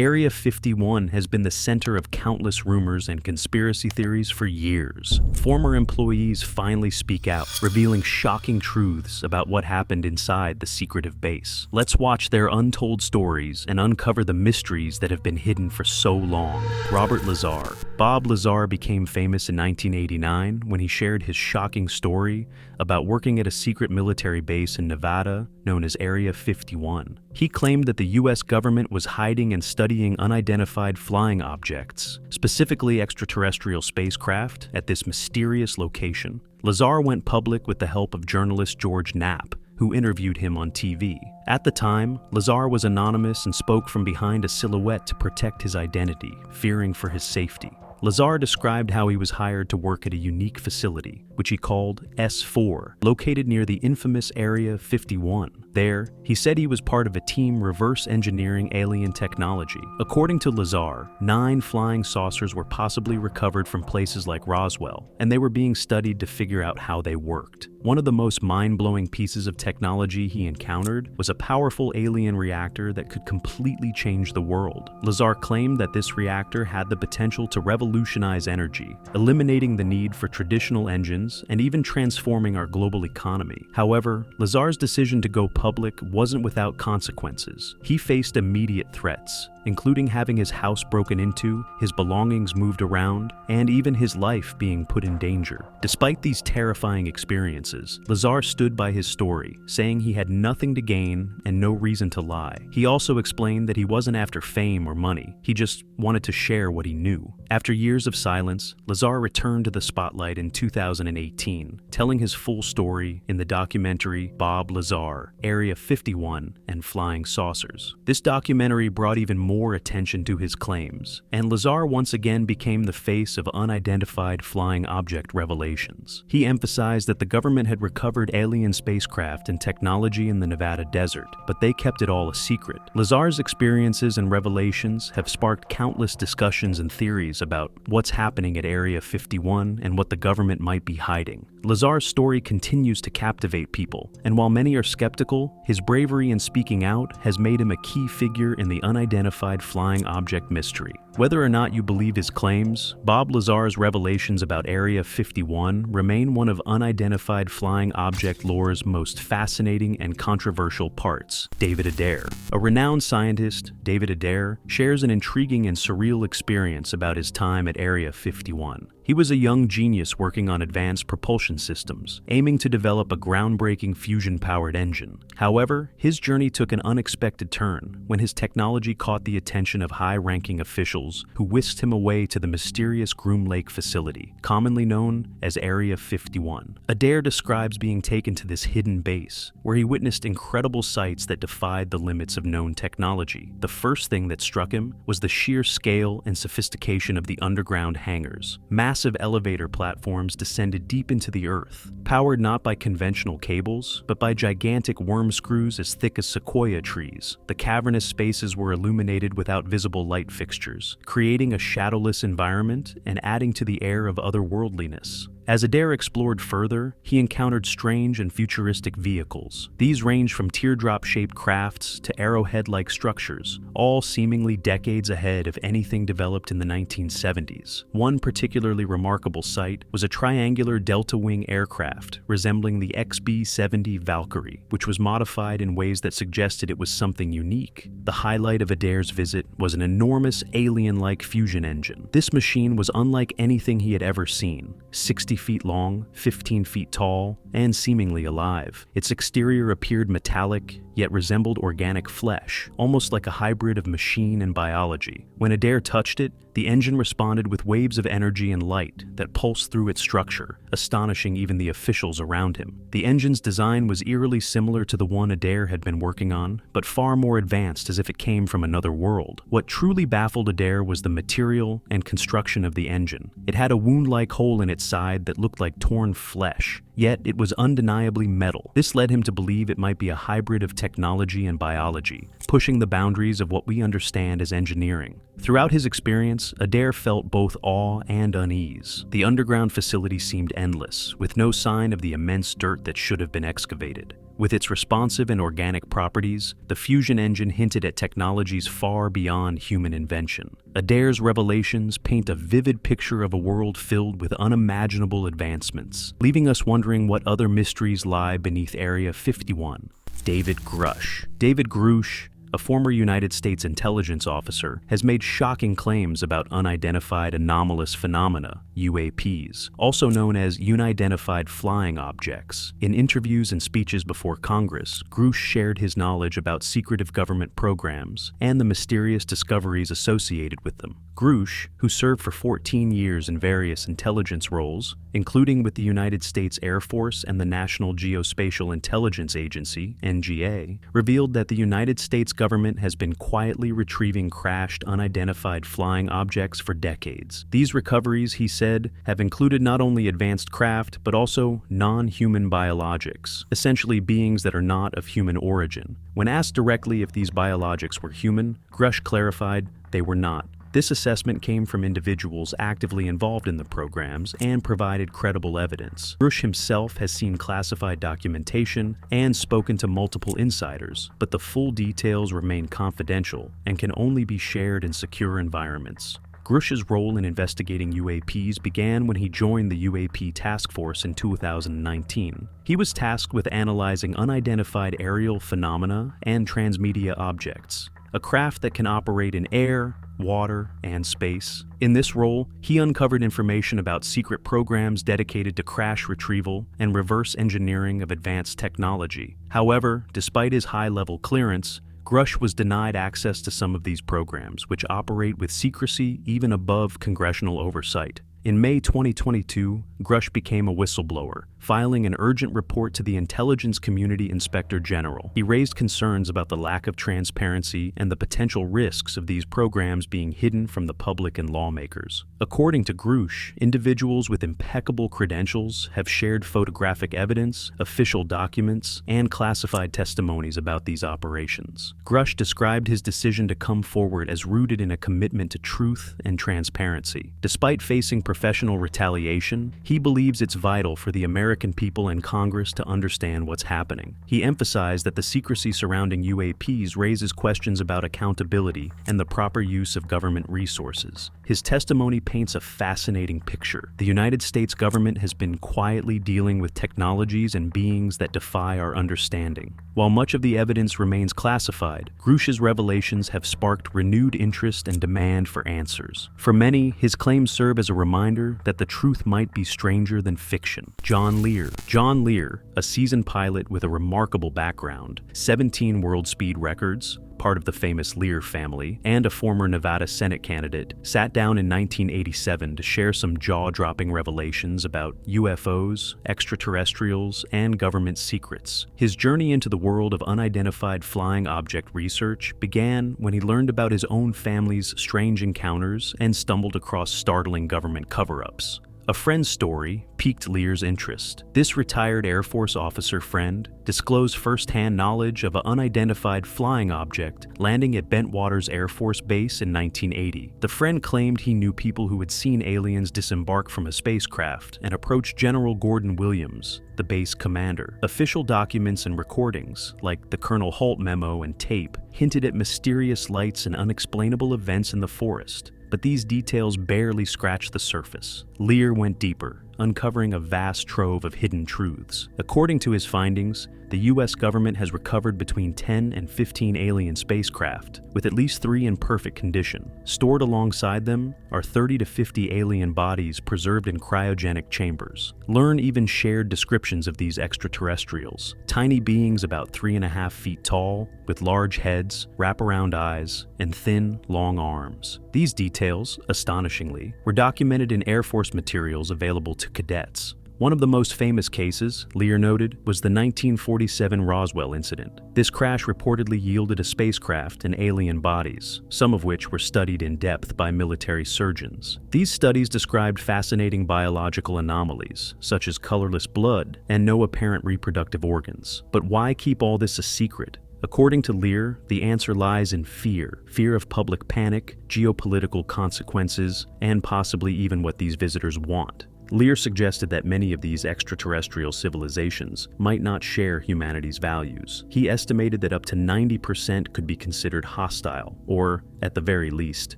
Area 51 has been the center of countless rumors and conspiracy theories for years. Former employees finally speak out, revealing shocking truths about what happened inside the secretive base. Let's watch their untold stories and uncover the mysteries that have been hidden for so long. Robert Lazar. Bob Lazar became famous in 1989 when he shared his shocking story about working at a secret military base in Nevada known as Area 51. He claimed that the U.S. government was hiding and studying unidentified flying objects, specifically extraterrestrial spacecraft, at this mysterious location. Lazar went public with the help of journalist George Knapp, who interviewed him on TV. At the time, Lazar was anonymous and spoke from behind a silhouette to protect his identity, fearing for his safety. Lazar described how he was hired to work at a unique facility, which he called S4, located near the infamous Area 51. There, he said he was part of a team reverse engineering alien technology. According to Lazar, 9 flying saucers were possibly recovered from places like Roswell, and they were being studied to figure out how they worked. One of the most mind-blowing pieces of technology he encountered was a powerful alien reactor that could completely change the world. Lazar claimed that this reactor had the potential to revolutionize energy, eliminating the need for traditional engines and even transforming our global economy. However, Lazar's decision to go public wasn't without consequences. He faced immediate threats, including having his house broken into, his belongings moved around, and even his life being put in danger. Despite these terrifying experiences, Lazar stood by his story, saying he had nothing to gain and no reason to lie. He also explained that he wasn't after fame or money, he just wanted to share what he knew. After years of silence, Lazar returned to the spotlight in 2018, telling his full story in the documentary Bob Lazar, Area 51 and Flying Saucers. This documentary brought even more attention to his claims, and Lazar once again became the face of unidentified flying object revelations. He emphasized that the government had recovered alien spacecraft and technology in the Nevada desert, but they kept it all a secret. Lazar's experiences and revelations have sparked countless discussions and theories about what's happening at Area 51 and what the government might be hiding. Lazar's story continues to captivate people, and while many are skeptical, his bravery in speaking out has made him a key figure in the unidentified flying object mystery. Whether or not you believe his claims, Bob Lazar's revelations about Area 51 remain one of unidentified flying object lore's most fascinating and controversial parts. David Adair. A renowned scientist, David Adair shares an intriguing and surreal experience about his time at Area 51. He was a young genius working on advanced propulsion systems, aiming to develop a groundbreaking fusion-powered engine. However, his journey took an unexpected turn when his technology caught the attention of high-ranking officials who whisked him away to the mysterious Groom Lake facility, commonly known as Area 51. Adair describes being taken to this hidden base, where he witnessed incredible sights that defied the limits of known technology. The first thing that struck him was the sheer scale and sophistication of the underground hangars. Massive elevator platforms descended deep into the earth, powered not by conventional cables, but by gigantic worm screws as thick as sequoia trees. The cavernous spaces were illuminated without visible light fixtures, creating a shadowless environment and adding to the air of otherworldliness. As Adair explored further, he encountered strange and futuristic vehicles. These range from teardrop-shaped crafts to arrowhead-like structures, all seemingly decades ahead of anything developed in the 1970s. One particularly remarkable sight was a triangular delta-wing aircraft resembling the XB-70 Valkyrie, which was modified in ways that suggested it was something unique. The highlight of Adair's visit was an enormous alien-like fusion engine. This machine was unlike anything he had ever seen. 60 feet long, 15 feet tall, and seemingly alive. Its exterior appeared metallic, yet resembled organic flesh, almost like a hybrid of machine and biology. When Adair touched it, the engine responded with waves of energy and light that pulsed through its structure, astonishing even the officials around him. The engine's design was eerily similar to the one Adair had been working on, but far more advanced, as if it came from another world. What truly baffled Adair was the material and construction of the engine. It had a wound-like hole in its side that looked like torn flesh, yet it was undeniably metal. This led him to believe it might be a hybrid of technology and biology. pushing the boundaries of what we understand as engineering. Throughout his experience, Adair felt both awe and unease. The underground facility seemed endless, with no sign of the immense dirt that should have been excavated. With its responsive and organic properties, the fusion engine hinted at technologies far beyond human invention. Adair's revelations paint a vivid picture of a world filled with unimaginable advancements, leaving us wondering what other mysteries lie beneath Area 51. David Grush. David Grush, a former United States intelligence officer, has made shocking claims about unidentified anomalous phenomena, UAPs, also known as unidentified flying objects. In interviews and speeches before Congress, Grush shared his knowledge about secretive government programs and the mysterious discoveries associated with them. Grush, who served for 14 years in various intelligence roles, including with the United States Air Force and the National Geospatial Intelligence Agency, NGA, revealed that the United States government has been quietly retrieving crashed, unidentified flying objects for decades. These recoveries, he said, have included not only advanced craft, but also non-human biologics, essentially beings that are not of human origin. When asked directly if these biologics were human, Grush clarified they were not. This assessment came from individuals actively involved in the programs and provided credible evidence. Grush himself has seen classified documentation and spoken to multiple insiders, but the full details remain confidential and can only be shared in secure environments. Grush's role in investigating UAPs began when he joined the UAP task force in 2019. He was tasked with analyzing unidentified aerial phenomena and transmedia objects, a craft that can operate in air, water, and space. In this role, he uncovered information about secret programs dedicated to crash retrieval and reverse engineering of advanced technology. However, despite his high-level clearance, Grush was denied access to some of these programs, which operate with secrecy even above congressional oversight. In May 2022, Grush became a whistleblower, filing an urgent report to the Intelligence Community Inspector General. He raised concerns about the lack of transparency and the potential risks of these programs being hidden from the public and lawmakers. According to Grush, individuals with impeccable credentials have shared photographic evidence, official documents, and classified testimonies about these operations. Grush described his decision to come forward as rooted in a commitment to truth and transparency. Despite facing professional retaliation, he believes it's vital for the American people and Congress to understand what's happening. He emphasized that the secrecy surrounding UAPs raises questions about accountability and the proper use of government resources. His testimony paints a fascinating picture. The United States government has been quietly dealing with technologies and beings that defy our understanding. While much of the evidence remains classified, Grush's revelations have sparked renewed interest and demand for answers. For many, his claims serve as a reminder that the truth might be stranger than fiction. John Lear. John Lear, a seasoned pilot with a remarkable background, 17 world speed records, part of the famous Lear family, and a former Nevada Senate candidate, sat down in 1987 to share some jaw-dropping revelations about UFOs, extraterrestrials, and government secrets. His journey into the world of unidentified flying object research began when he learned about his own family's strange encounters and stumbled across startling government cover-ups. A friend's story piqued Lear's interest. This retired Air Force officer friend disclosed firsthand knowledge of an unidentified flying object landing at Bentwaters Air Force Base in 1980. The friend claimed he knew people who had seen aliens disembark from a spacecraft and approach General Gordon Williams, the base commander. Official documents and recordings, like the Colonel Halt memo and tape, hinted at mysterious lights and unexplainable events in the forest. But these details barely scratched the surface. Lear went deeper, uncovering a vast trove of hidden truths. According to his findings, the U.S. government has recovered between 10 and 15 alien spacecraft, with at least 3 in perfect condition. Stored alongside them are 30 to 50 alien bodies preserved in cryogenic chambers. Learn even shared descriptions of these extraterrestrials, tiny beings about 3.5 feet tall, with large heads, wraparound eyes, and thin, long arms. These details, astonishingly, were documented in Air Force materials available to cadets. One of the most famous cases, Lear noted, was the 1947 Roswell incident. This crash reportedly yielded a spacecraft and alien bodies, some of which were studied in depth by military surgeons. These studies described fascinating biological anomalies, such as colorless blood and no apparent reproductive organs. But why keep all this a secret? According to Lear, the answer lies in fear of public panic, geopolitical consequences, and possibly even what these visitors want. Lear suggested that many of these extraterrestrial civilizations might not share humanity's values. He estimated that up to 90% could be considered hostile, or, at the very least,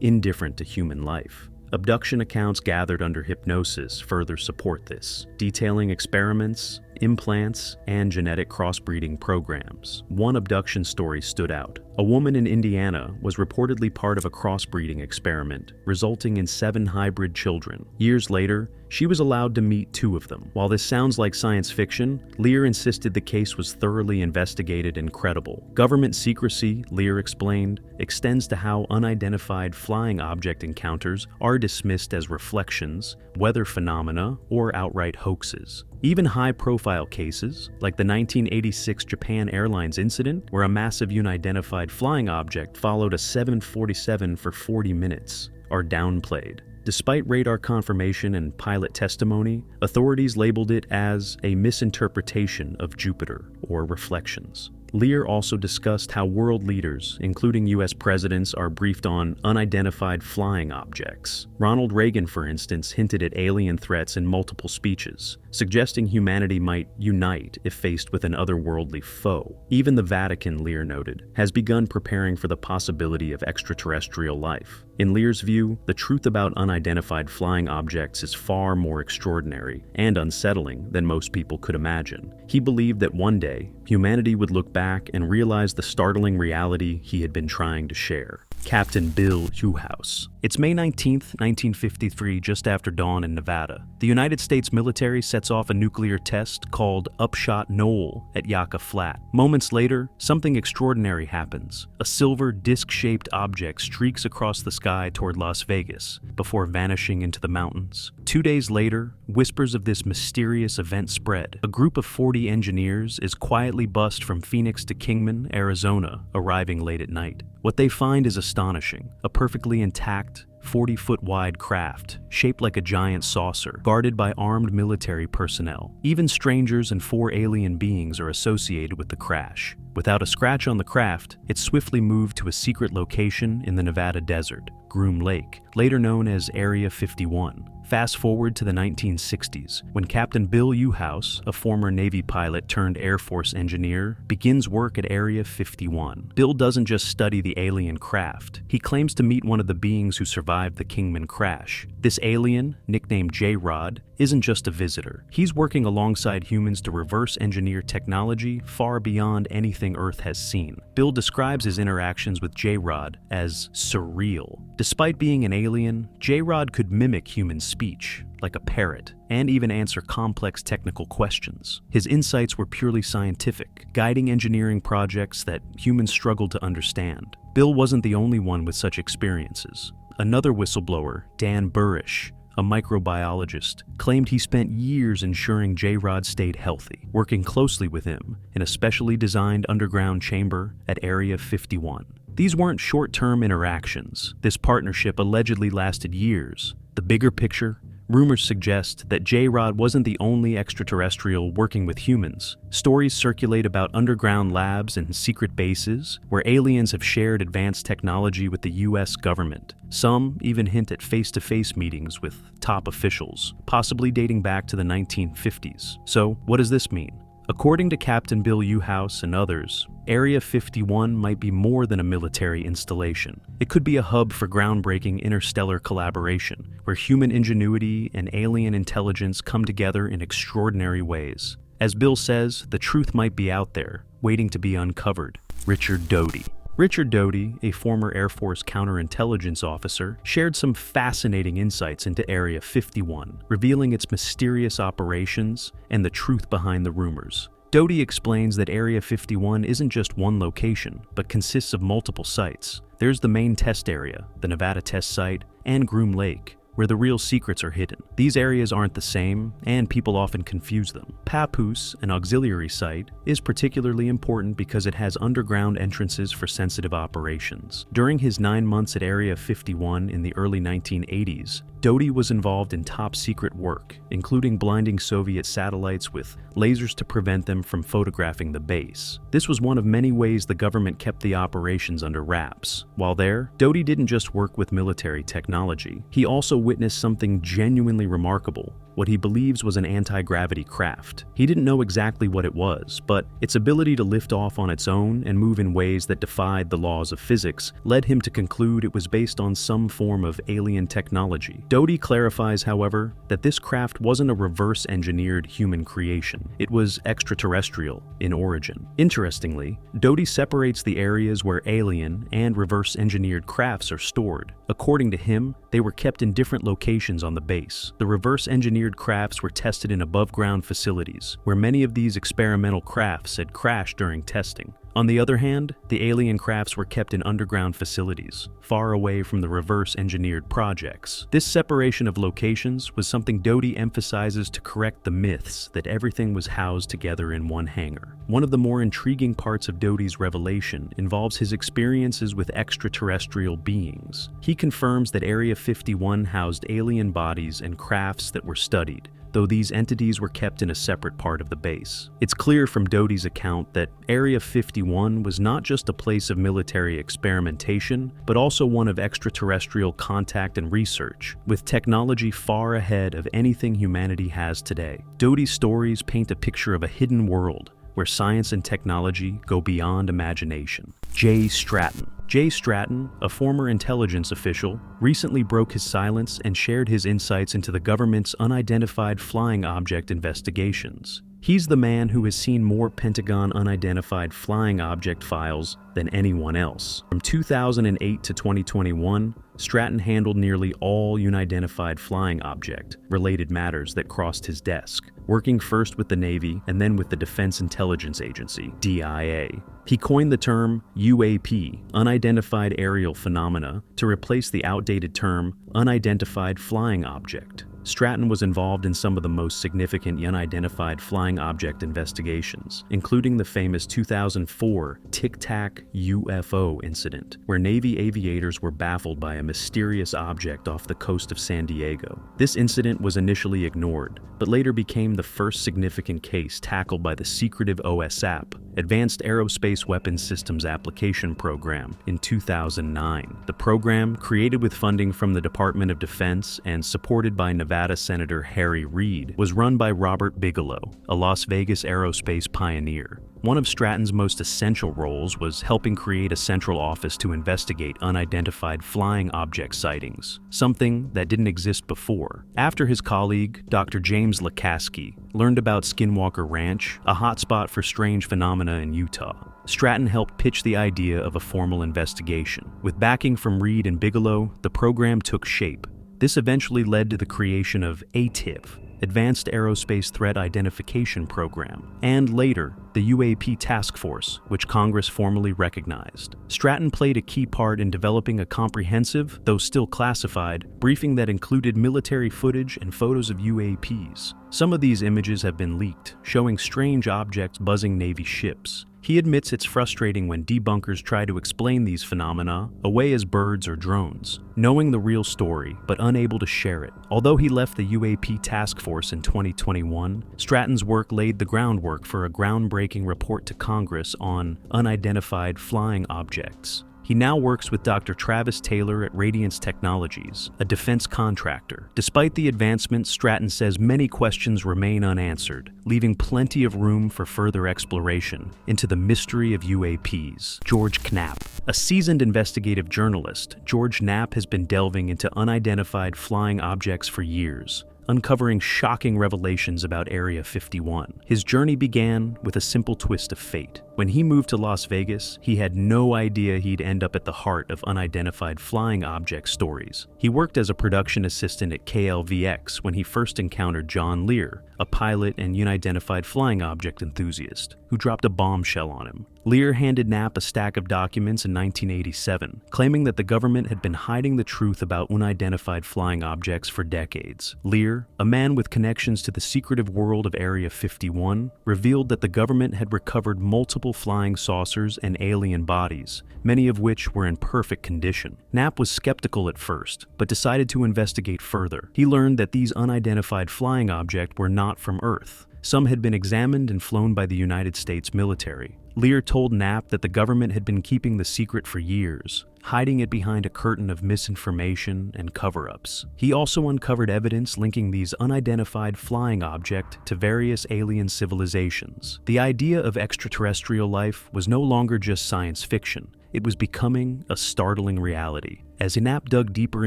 indifferent to human life. Abduction accounts gathered under hypnosis further support this, detailing experiments, implants, and genetic crossbreeding programs. One abduction story stood out. A woman in Indiana was reportedly part of a crossbreeding experiment, resulting in 7 hybrid children. Years later, she was allowed to meet 2 of them. While this sounds like science fiction, Lear insisted the case was thoroughly investigated and credible. Government secrecy, Lear explained, extends to how unidentified flying object encounters are dismissed as reflections, weather phenomena, or outright hoaxes. Even high-profile cases, like the 1986 Japan Airlines incident, where a massive unidentified flying object followed a 747 for 40 minutes, are downplayed. Despite radar confirmation and pilot testimony, authorities labeled it as a misinterpretation of Jupiter, or reflections. Lear also discussed how world leaders, including U.S. presidents, are briefed on unidentified flying objects. Ronald Reagan, for instance, hinted at alien threats in multiple speeches, suggesting humanity might unite if faced with an otherworldly foe. Even the Vatican, Lear noted, has begun preparing for the possibility of extraterrestrial life. In Lear's view, the truth about unidentified flying objects is far more extraordinary and unsettling than most people could imagine. He believed that one day, humanity would look back and realize the startling reality he had been trying to share. Captain Bill Newhouse. It's May 19, 1953, just after dawn in Nevada. The United States military sets off a nuclear test called Upshot Knoll at Yucca Flat. Moments later, something extraordinary happens. A silver disc-shaped object streaks across the sky toward Las Vegas before vanishing into the mountains. 2 days later, whispers of this mysterious event spread. A group of 40 engineers is quietly bussed from Phoenix to Kingman, Arizona, arriving late at night. What they find is astonishing. A perfectly intact, 40-foot-wide craft, shaped like a giant saucer, guarded by armed military personnel. Even strangers and 4 alien beings are associated with the crash. Without a scratch on the craft, it swiftly moved to a secret location in the Nevada desert, Groom Lake, later known as Area 51. Fast forward to the 1960s, when Captain Bill Newhouse, a former Navy pilot turned Air Force engineer, begins work at Area 51. Bill doesn't just study the alien craft. He claims to meet one of the beings who survived the Kingman crash. This alien, nicknamed J-Rod, isn't just a visitor. He's working alongside humans to reverse engineer technology far beyond anything Earth has seen. Bill describes his interactions with J-Rod as surreal. Despite being an alien, J-Rod could mimic human speech, like a parrot, and even answer complex technical questions. His insights were purely scientific, guiding engineering projects that humans struggled to understand. Bill wasn't the only one with such experiences. Another whistleblower, Dan Burish, a microbiologist, claimed he spent years ensuring J-Rod stayed healthy, working closely with him in a specially designed underground chamber at Area 51. These weren't short-term interactions. This partnership allegedly lasted years. The bigger picture, rumors suggest that J-Rod wasn't the only extraterrestrial working with humans. Stories circulate about underground labs and secret bases where aliens have shared advanced technology with the U.S. government. Some even hint at face-to-face meetings with top officials, possibly dating back to the 1950s. So, what does this mean? According to Captain Bill Newhouse and others, Area 51 might be more than a military installation. It could be a hub for groundbreaking interstellar collaboration, where human ingenuity and alien intelligence come together in extraordinary ways. As Bill says, the truth might be out there, waiting to be uncovered. Richard Doty. Richard Doty, a former Air Force counterintelligence officer, shared some fascinating insights into Area 51, revealing its mysterious operations and the truth behind the rumors. Doty explains that Area 51 isn't just one location, but consists of multiple sites. There's the main test area, the Nevada test site, and Groom Lake, where the real secrets are hidden. These areas aren't the same, and people often confuse them. Papoose, an auxiliary site, is particularly important because it has underground entrances for sensitive operations. During his 9 months at Area 51 in the early 1980s, Doty was involved in top-secret work, including blinding Soviet satellites with lasers to prevent them from photographing the base. This was one of many ways the government kept the operations under wraps. While there, Doty didn't just work with military technology. He also witnessed something genuinely remarkable, what he believes was an anti-gravity craft. He didn't know exactly what it was, but its ability to lift off on its own and move in ways that defied the laws of physics led him to conclude it was based on some form of alien technology. Doty clarifies, however, that this craft wasn't a reverse-engineered human creation. It was extraterrestrial in origin. Interestingly, Doty separates the areas where alien and reverse-engineered crafts are stored. According to him, they were kept in different locations on the base. The reverse-engineered crafts were tested in above-ground facilities, where many of these experimental crafts had crashed during testing. On the other hand, the alien crafts were kept in underground facilities, far away from the reverse-engineered projects. This separation of locations was something Doty emphasizes to correct the myths that everything was housed together in one hangar. One of the more intriguing parts of Doty's revelation involves his experiences with extraterrestrial beings. He confirms that Area 51 housed alien bodies and crafts that were studied, though these entities were kept in a separate part of the base. It's clear from Doty's account that Area 51 was not just a place of military experimentation, but also one of extraterrestrial contact and research, with technology far ahead of anything humanity has today. Doty's stories paint a picture of a hidden world, where science and technology go beyond imagination. Jay Stratton. Jay Stratton, a former intelligence official, recently broke his silence and shared his insights into the government's unidentified flying object investigations. He's the man who has seen more Pentagon unidentified flying object files than anyone else. From 2008 to 2021, Stratton handled nearly all unidentified flying object-related matters that crossed his desk, working first with the Navy and then with the Defense Intelligence Agency, DIA. He coined the term UAP, Unidentified Aerial Phenomena, to replace the outdated term Unidentified Flying Object. Stratton was involved in some of the most significant unidentified flying object investigations, including the famous 2004 Tic Tac UFO incident, where Navy aviators were baffled by a mysterious object off the coast of San Diego. This incident was initially ignored, but later became the first significant case tackled by the secretive OSAP, Advanced Aerospace Weapons Systems Application Program, in 2009. The program, created with funding from the Department of Defense and supported by Nevada Senator Harry Reid, was run by Robert Bigelow, a Las Vegas aerospace pioneer. One of Stratton's most essential roles was helping create a central office to investigate unidentified flying object sightings, something that didn't exist before. After his colleague, Dr. James Lakaski, learned about Skinwalker Ranch, a hotspot for strange phenomena in Utah, Stratton helped pitch the idea of a formal investigation. With backing from Reid and Bigelow, the program took shape. This eventually led to the creation of ATIP, Advanced Aerospace Threat Identification Program, and later, the UAP Task Force, which Congress formally recognized. Stratton played a key part in developing a comprehensive, though still classified, briefing that included military footage and photos of UAPs. Some of these images have been leaked, showing strange objects buzzing Navy ships. He admits it's frustrating when debunkers try to explain these phenomena away as birds or drones, knowing the real story but unable to share it. Although he left the UAP task force in 2021, Stratton's work laid the groundwork for a groundbreaking report to Congress on unidentified flying objects. He now works with Dr. Travis Taylor at Radiance Technologies, a defense contractor. Despite the advancements, Stratton says many questions remain unanswered, leaving plenty of room for further exploration into the mystery of UAPs. George Knapp. A seasoned investigative journalist, George Knapp has been delving into unidentified flying objects for years, uncovering shocking revelations about Area 51. His journey began with a simple twist of fate. When he moved to Las Vegas, he had no idea he'd end up at the heart of unidentified flying object stories. He worked as a production assistant at KLVX when he first encountered John Lear, a pilot and unidentified flying object enthusiast, who who dropped a bombshell on him. Lear handed Knapp a stack of documents in 1987, claiming that the government had been hiding the truth about unidentified flying objects for decades. Lear, a man with connections to the secretive world of Area 51, revealed that the government had recovered multiple flying saucers and alien bodies, many of which were in perfect condition. Knapp was skeptical at first, but decided to investigate further. He learned that these unidentified flying objects were not from Earth. Some had been examined and flown by the United States military. Lear told Knapp that the government had been keeping the secret for years, hiding it behind a curtain of misinformation and cover-ups. He also uncovered evidence linking these unidentified flying objects to various alien civilizations. The idea of extraterrestrial life was no longer just science fiction. It was becoming a startling reality. As Knapp dug deeper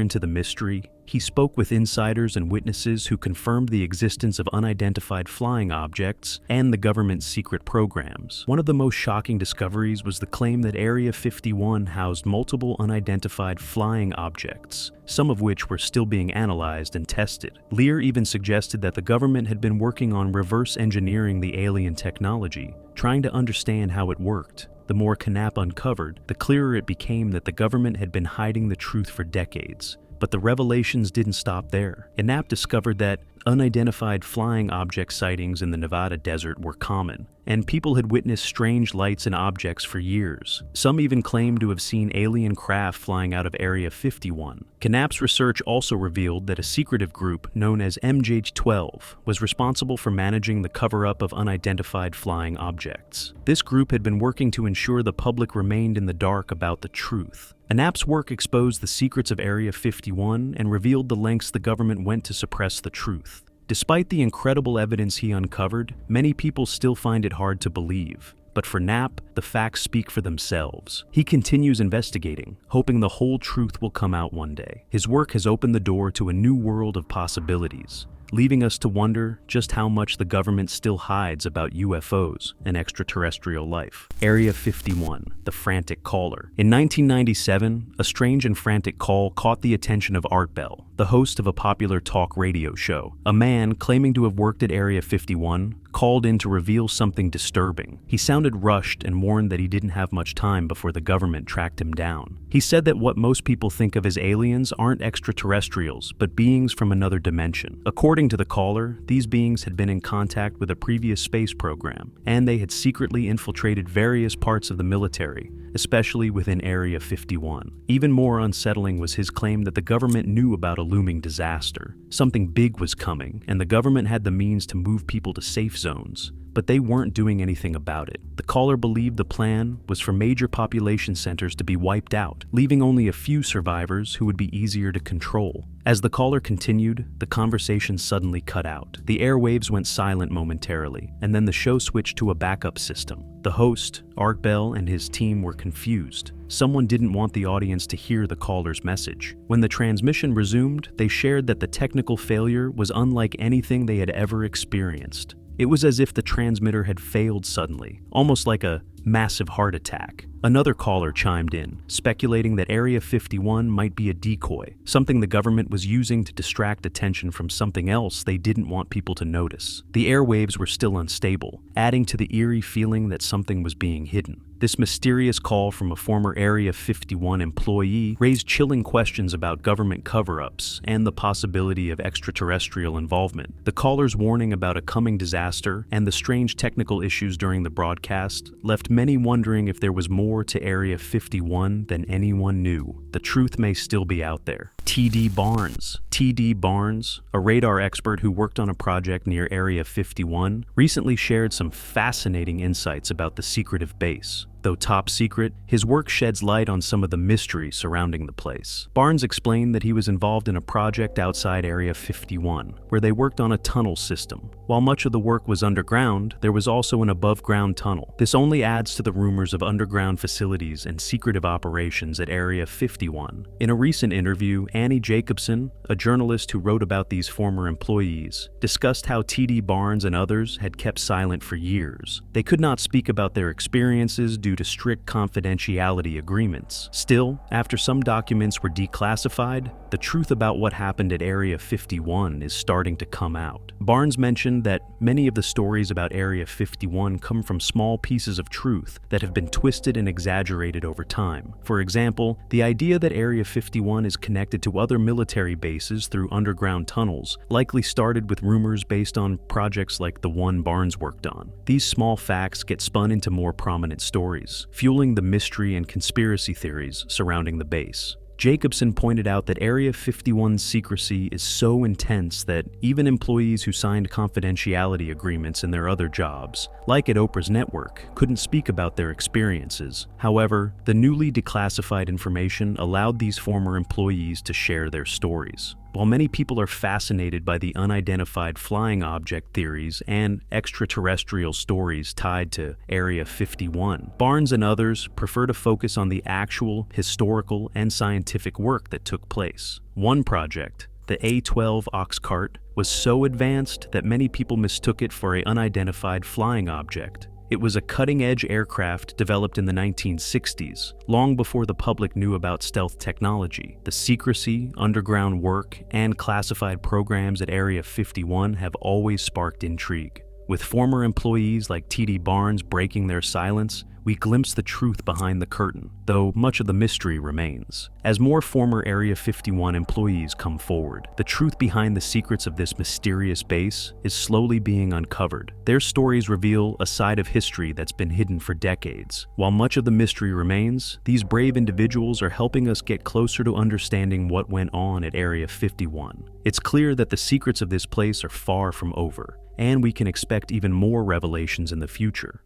into the mystery, he spoke with insiders and witnesses who confirmed the existence of unidentified flying objects and the government's secret programs. One of the most shocking discoveries was the claim that Area 51 housed multiple unidentified flying objects, some of which were still being analyzed and tested. Lear even suggested that the government had been working on reverse engineering the alien technology, trying to understand how it worked. The more Knapp uncovered, the clearer it became that the government had been hiding the truth for decades. But the revelations didn't stop there. Knapp discovered that unidentified flying object sightings in the Nevada desert were common, and people had witnessed strange lights and objects for years. Some even claimed to have seen alien craft flying out of Area 51. Knapp's research also revealed that a secretive group known as MJ12 was responsible for managing the cover-up of unidentified flying objects. This group had been working to ensure the public remained in the dark about the truth. Knapp's work exposed the secrets of Area 51 and revealed the lengths the government went to suppress the truth. Despite the incredible evidence he uncovered, many people still find it hard to believe. But for Knapp, the facts speak for themselves. He continues investigating, hoping the whole truth will come out one day. His work has opened the door to a new world of possibilities, leaving us to wonder just how much the government still hides about UFOs and extraterrestrial life. Area 51, the frantic caller. In 1997, a strange and frantic call caught the attention of Art Bell, the host of a popular talk radio show. A man claiming to have worked at Area 51 called in to reveal something disturbing. He sounded rushed and warned that he didn't have much time before the government tracked him down. He said that what most people think of as aliens aren't extraterrestrials, but beings from another dimension. According to the caller, these beings had been in contact with a previous space program, and they had secretly infiltrated various parts of the military, especially within Area 51. Even more unsettling was his claim that the government knew about a looming disaster. Something big was coming, and the government had the means to move people to safe zones, but they weren't doing anything about it. The caller believed the plan was for major population centers to be wiped out, leaving only a few survivors who would be easier to control. As the caller continued, the conversation suddenly cut out. The airwaves went silent momentarily, and then the show switched to a backup system. The host, Art Bell, and his team were confused. Someone didn't want the audience to hear the caller's message. When the transmission resumed, they shared that the technical failure was unlike anything they had ever experienced. It was as if the transmitter had failed suddenly, almost like a massive heart attack. Another caller chimed in, speculating that Area 51 might be a decoy, something the government was using to distract attention from something else they didn't want people to notice. The airwaves were still unstable, adding to the eerie feeling that something was being hidden. This mysterious call from a former Area 51 employee raised chilling questions about government cover-ups and the possibility of extraterrestrial involvement. The caller's warning about a coming disaster and the strange technical issues during the broadcast left many wondering if there was more to Area 51 than anyone knew. The truth may still be out there. T.D. Barnes. T.D. Barnes, a radar expert who worked on a project near Area 51, recently shared some fascinating insights about the secretive base. Though top secret, his work sheds light on some of the mystery surrounding the place. Barnes explained that he was involved in a project outside Area 51, where they worked on a tunnel system. While much of the work was underground, there was also an above-ground tunnel. This only adds to the rumors of underground facilities and secretive operations at Area 51. In a recent interview, Annie Jacobson, a journalist who wrote about these former employees, discussed how T.D. Barnes and others had kept silent for years. They could not speak about their experiences due due to strict confidentiality agreements. Still, after some documents were declassified, the truth about what happened at Area 51 is starting to come out. Barnes mentioned that many of the stories about Area 51 come from small pieces of truth that have been twisted and exaggerated over time. For example, the idea that Area 51 is connected to other military bases through underground tunnels likely started with rumors based on projects like the one Barnes worked on. These small facts get spun into more prominent stories, fueling the mystery and conspiracy theories surrounding the base. Jacobson pointed out that Area 51's secrecy is so intense that even employees who signed confidentiality agreements in their other jobs, like at Oprah's network, couldn't speak about their experiences. However, the newly declassified information allowed these former employees to share their stories. While many people are fascinated by the unidentified flying object theories and extraterrestrial stories tied to Area 51, Barnes and others prefer to focus on the actual historical and scientific work that took place. One project, the A-12 ox cart, was so advanced that many people mistook it for an unidentified flying object. It was a cutting-edge aircraft developed in the 1960s, long before the public knew about stealth technology. The secrecy, underground work, and classified programs at Area 51 have always sparked intrigue. With former employees like T.D. Barnes breaking their silence, we glimpse the truth behind the curtain, though much of the mystery remains. As more former Area 51 employees come forward, the truth behind the secrets of this mysterious base is slowly being uncovered. Their stories reveal a side of history that's been hidden for decades. While much of the mystery remains, these brave individuals are helping us get closer to understanding what went on at Area 51. It's clear that the secrets of this place are far from over, and we can expect even more revelations in the future.